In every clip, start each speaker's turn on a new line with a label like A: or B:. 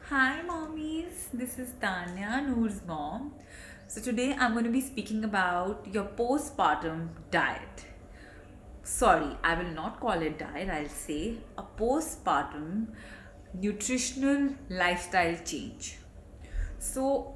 A: Hi, mommies. This is Tanya, Noor's mom. So, today I'm going to be speaking about your postpartum diet. Sorry, I will not call it diet, I'll say a postpartum nutritional lifestyle change. So,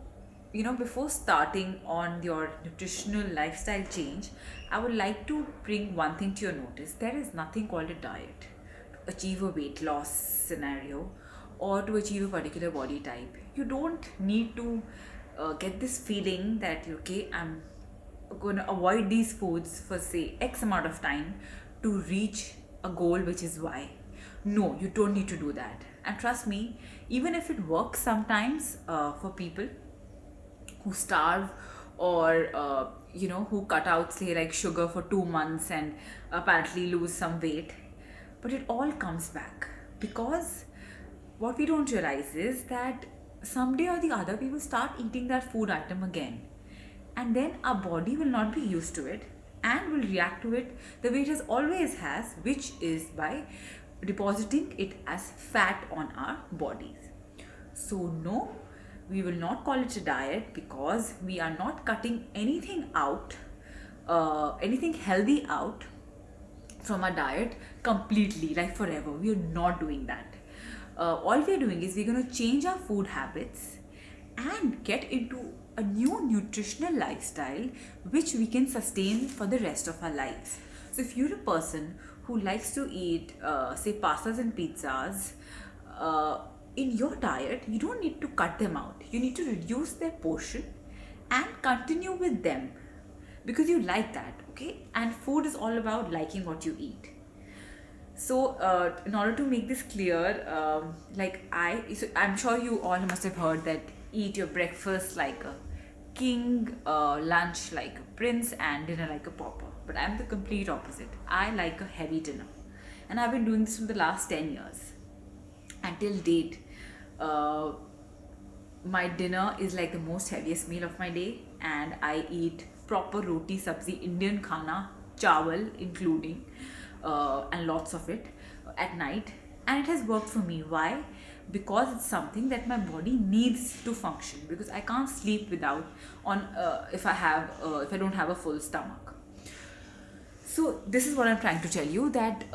A: before starting on your nutritional lifestyle change, I would like to bring one thing to your notice. There is nothing called a diet to achieve a weight loss scenario or to achieve a particular body type. You don't need to get this feeling that, okay, I'm going to avoid these foods for, say, X amount of time to reach a goal which is Y. No, you don't need to do that. And trust me, even if it works sometimes for people who starve or who cut out, say, like sugar for 2 months and apparently lose some weight, but it all comes back because what we don't realize is that someday or the other we will start eating that food item again, and then our body will not be used to it and will react to it the way it has always has, which is by depositing it as fat on our bodies. So, no, we will not call it a diet because we are not cutting anything out, anything healthy out from our diet completely, like forever. We are not doing that. All we are doing is we're going to change our food habits and get into a new nutritional lifestyle which we can sustain for the rest of our lives. So, if you're a person who likes to eat, say, pastas and pizzas, uh, in your diet, you don't need to cut them out. You need to reduce their portion and continue with them because you like that, okay? And food is all about liking what you eat. So, in order to make this clear, I'm sure you all must have heard that eat your breakfast like a king, lunch like a prince, and dinner like a pauper. But I'm the complete opposite. I like a heavy dinner, and I've been doing this for the last 10 years. Until date, uh, my dinner is like the most heaviest meal of my day, and I eat proper roti sabzi Indian khana, chawal including, and lots of it at night, and it has worked for me. Why? Because it's something that my body needs to function, because I can't sleep without on if I don't have a full stomach. So, this is what I'm trying to tell you, that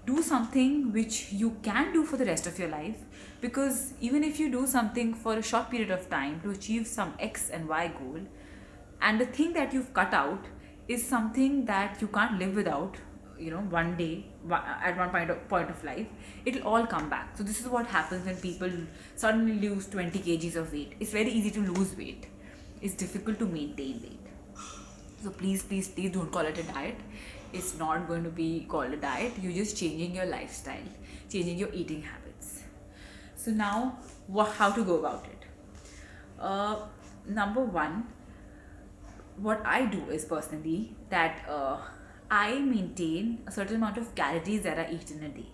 A: do something which you can do for the rest of your life, because even if you do something for a short period of time to achieve some X and Y goal, and the thing that you've cut out is something that you can't live without, one day, at one point of life, it'll all come back. So, this is what happens when people suddenly lose 20 kgs of weight. It's very easy to lose weight, it's difficult to maintain weight. So please, please, please don't call it a diet. It's not going to be called a diet. You're just changing your lifestyle, changing your eating habits. So now, how to go about it? Number one, what I do is personally that I maintain a certain amount of calories that I eat in a day.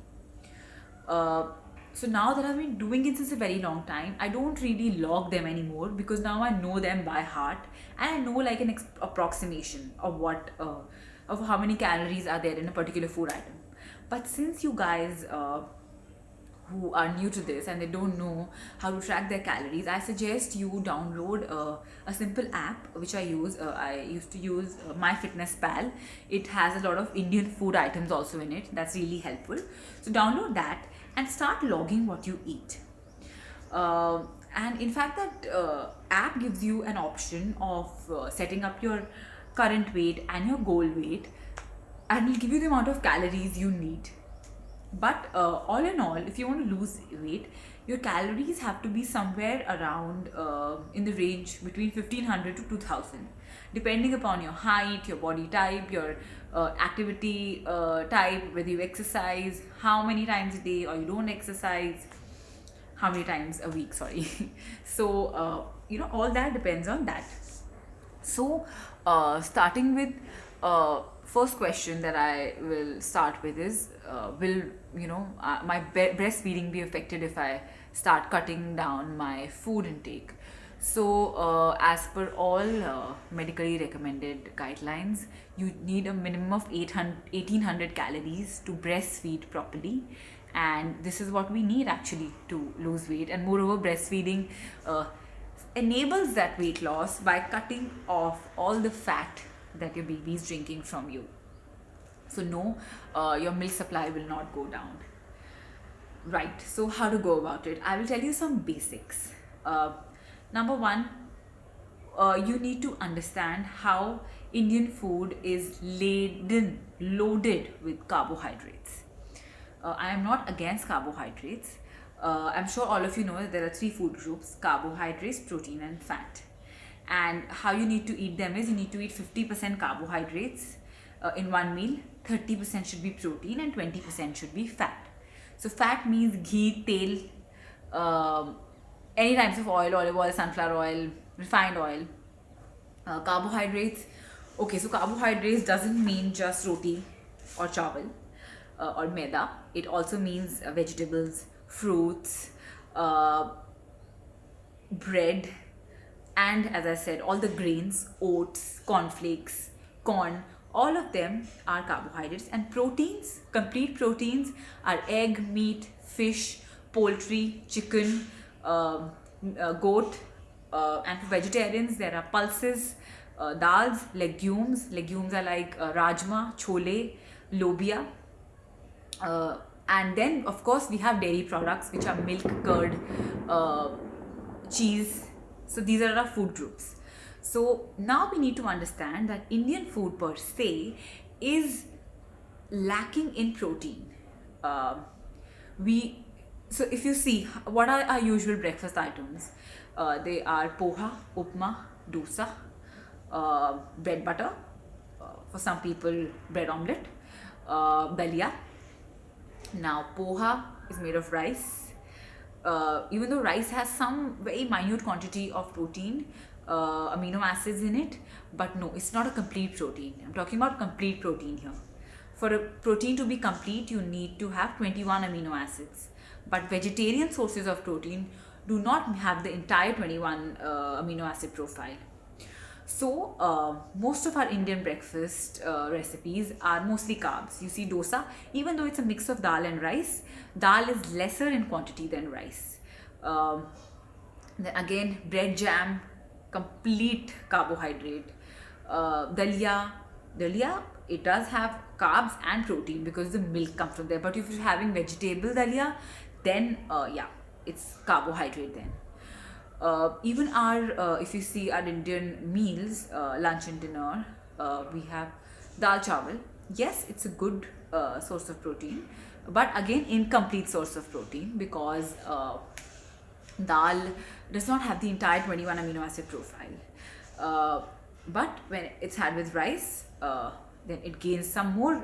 A: Uh, so now that I've been doing it since a very long time, I don't really log them anymore because now I know them by heart, and I know like an approximation of of how many calories are there in a particular food item. But since you guys who are new to this and they don't know how to track their calories, I suggest you download a simple app which I use. I used to use MyFitnessPal. It has a lot of Indian food items also in it. That's really helpful. So download that and start logging what you eat. And in fact, that app gives you an option of setting up your current weight and your goal weight, and it'll give you the amount of calories you need. But all in all, if you want to lose weight, your calories have to be somewhere around in the range between 1500 to 2000, depending upon your height, your body type, your activity type, whether you exercise, how many times a day, or you don't exercise, how many times a week, sorry. So, all that depends on that. So, starting with first question that I will start with is, will my breastfeeding be affected if I start cutting down my food intake? So, as per all medically recommended guidelines, you need a minimum of 1800 calories to breastfeed properly, and this is what we need actually to lose weight. And moreover, breastfeeding uh, enables that weight loss by cutting off all the fat that your baby is drinking from you. So no, your milk supply will not go down. Right, so how to go about it? I will tell you some basics. Number one, you need to understand how Indian food is loaded with carbohydrates. I am not against carbohydrates. I'm sure all of you know that there are three food groups: carbohydrates, protein, and fat. And how you need to eat them is you need to eat 50% carbohydrates in one meal, 30% should be protein, and 20% should be fat. So, fat means ghee, tail, any types of oil, olive oil, sunflower oil, refined oil. Carbohydrates, okay, so carbohydrates doesn't mean just roti or chawal or maida. It also means vegetables, fruits, uh, bread, and as I said, all the grains, oats, cornflakes, corn, all of them are carbohydrates. And proteins, complete proteins, are egg, meat, fish, poultry, chicken, goat, and for vegetarians there are pulses, dals, legumes. Legumes are like rajma, chole, lobia, and then of course we have dairy products, which are milk, curd, uh, cheese. So these are our food groups. So now we need to understand that Indian food per se is lacking in protein. We So if you see what are our usual breakfast items, they are poha, upma, dosa, bread butter, for some people bread omelette, dalia. Now poha is made of rice. Even though rice has some very minute quantity of protein, amino acids in it, but no, it's not a complete protein. I'm talking about complete protein here. For a protein to be complete, you need to have 21 amino acids. But vegetarian sources of protein do not have the entire 21 amino acid profile. So, most of our Indian breakfast recipes are mostly carbs. You see, dosa, even though it's a mix of dal and rice, dal is lesser in quantity than rice. Then again, bread jam, complete carbohydrate. Dalia, it does have carbs and protein because the milk comes from there. But if you're having vegetable dalia, then yeah, it's carbohydrate then. Even our, if you see our Indian meals, lunch and dinner, we have dal chawal. Yes, it's a good source of protein, but again, incomplete source of protein because dal does not have the entire 21 amino acid profile. But when it's had with rice, then it gains some more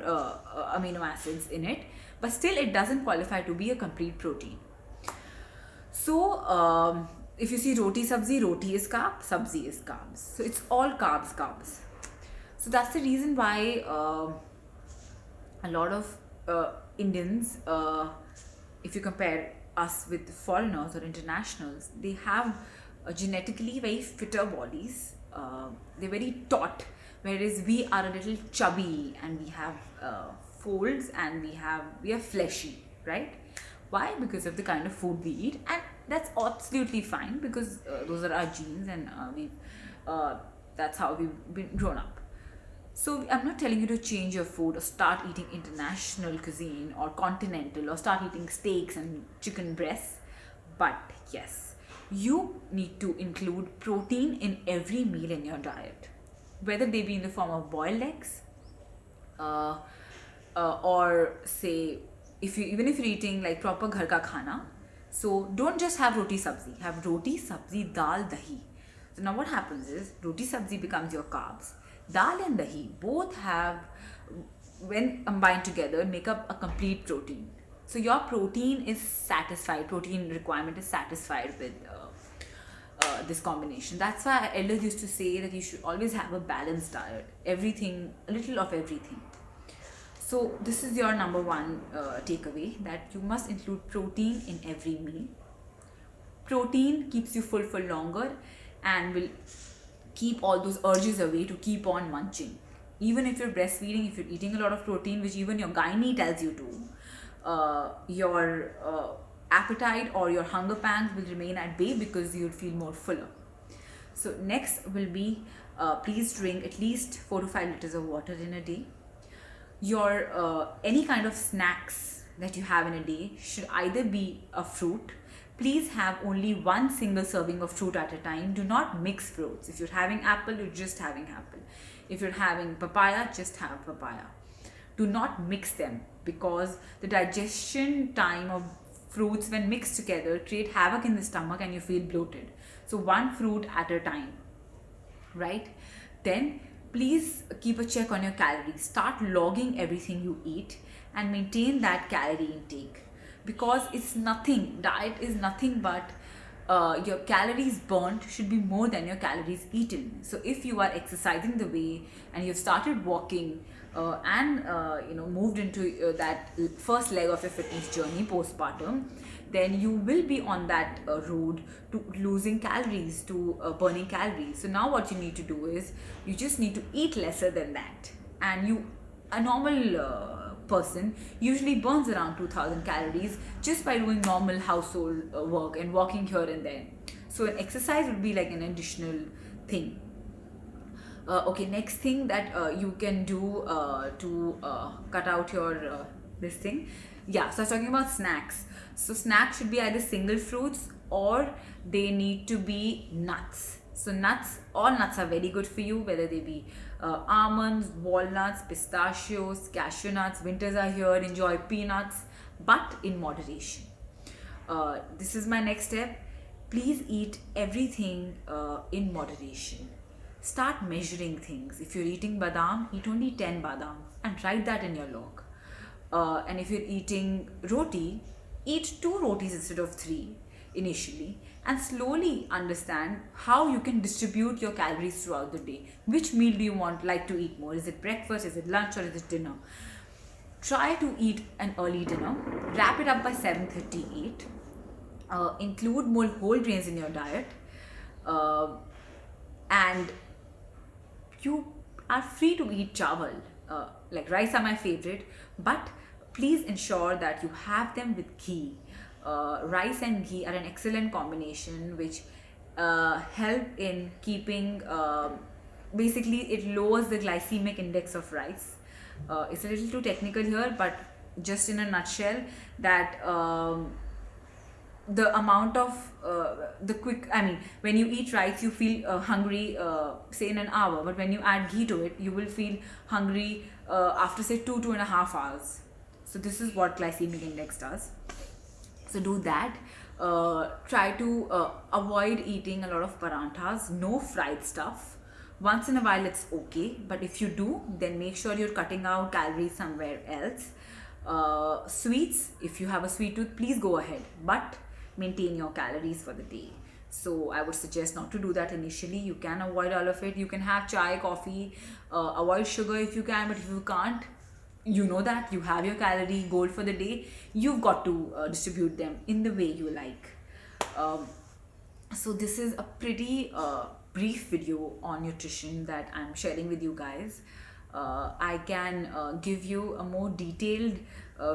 A: amino acids in it, but still it doesn't qualify to be a complete protein. So, if you see roti sabzi, roti is carb, sabzi is carbs. So, it's all carbs. So, that's the reason why a lot of Indians, if you compare us with foreigners or internationals, they have genetically very fitter bodies. They're very taut, whereas we are a little chubby and we have folds and we are fleshy, right? Why? Because of the kind of food we eat, and that's absolutely fine because those are our genes, and that's how we've been grown up. So I'm not telling you to change your food or start eating international cuisine or continental or start eating steaks and chicken breasts. But yes, you need to include protein in every meal in your diet, whether they be in the form of boiled eggs, uh, or say if you even if you're eating like proper ghar ka khana. So don't just have roti sabzi, have roti sabzi dal dahi. So now what happens is roti sabzi becomes your carbs. Dal and dahi both have, when combined together, make up a complete protein. So your protein is satisfied, protein requirement is satisfied with this combination. That's why elders used to say that you should always have a balanced diet, everything, a little of everything. So this is your number one takeaway, that you must include protein in every meal. Protein keeps you full for longer and will keep all those urges away to keep on munching. Even if you're breastfeeding, if you're eating a lot of protein, which even your gynae tells you to, your appetite or your hunger pangs will remain at bay because you'll feel more fuller. So next will be, please drink at least 4 to 5 liters of water in a day. Your any kind of snacks that you have in a day should either be a fruit. Please have only one single serving of fruit at a time. Do not mix fruits. If you're having apple, you're just having apple. If you're having papaya, just have papaya. Do not mix them, because the digestion time of fruits when mixed together create havoc in the stomach and you feel bloated. So one fruit at a time, right? Then please keep a check on your calories. Start logging everything you eat and maintain that calorie intake, because diet is nothing but your calories burnt should be more than your calories eaten. So if you are exercising the way and you've started walking and moved into that first leg of your fitness journey postpartum, then you will be on that road to losing calories, to burning calories. So now what you need to do is you just need to eat lesser than that, and a normal person usually burns around 2000 calories just by doing normal household work and walking here and there. So an exercise would be like an additional thing. Okay, next thing that you can do to cut out your this thing. Yeah, so I was talking about snacks. So snacks should be either single fruits or they need to be nuts. So all nuts are very good for you, whether they be almonds, walnuts, pistachios, cashew nuts. Winters are here, enjoy peanuts, but in moderation. This is my next step. Please eat everything in moderation. Start measuring things. If you're eating badam, eat only 10 badam and write that in your log. And if you're eating roti, eat 2 rotis instead of 3 initially, and slowly understand how you can distribute your calories throughout the day. Which meal do you like to eat more? Is it breakfast, is it lunch, or is it dinner? Try to eat an early dinner, wrap it up by 7:38, include more whole grains in your diet, and you are free to eat chawal. Like rice are my favorite, but please ensure that you have them with ghee. Rice and ghee are an excellent combination which help in keeping, basically it lowers the glycemic index of rice. It's a little too technical here, but just in a nutshell, that the amount of when you eat rice you feel hungry say in an hour, but when you add ghee to it you will feel hungry after say 2.5 hours. So this is what glycemic index does. So do that. Try to avoid eating a lot of paranthas, no fried stuff. Once in a while it's okay, but if you do, then make sure you're cutting out calories somewhere else. Sweets, if you have a sweet tooth, please go ahead, but maintain your calories for the day. So I would suggest not to do that initially. You can avoid all of it. You can have chai, coffee, avoid sugar if you can, but if you can't, you know that you have your calorie goal for the day. You've got to distribute them in the way you like. So this is a pretty brief video on nutrition that I'm sharing with you guys. I can give you a more detailed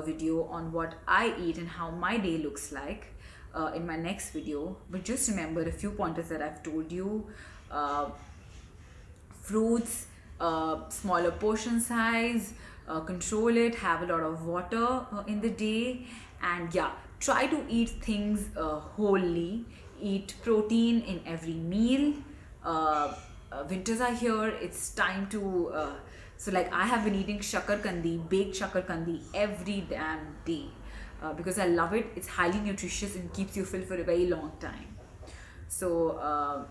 A: video on what I eat and how my day looks like in my next video. But just remember a few pointers that I've told you. Fruits, smaller portion size, control it, have a lot of water in the day, and yeah, try to eat things wholly. Eat protein in every meal. Winters are here, it's time to so like I have been eating shakarkandi, baked shakarkandi every damn day because I love it. It's highly nutritious and keeps you filled for a very long time. So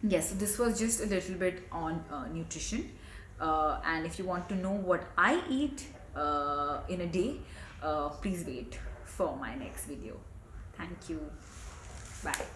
A: yes, so this was just a little bit on nutrition, and if you want to know what I eat in a day, please wait for my next video. Thank you. Bye.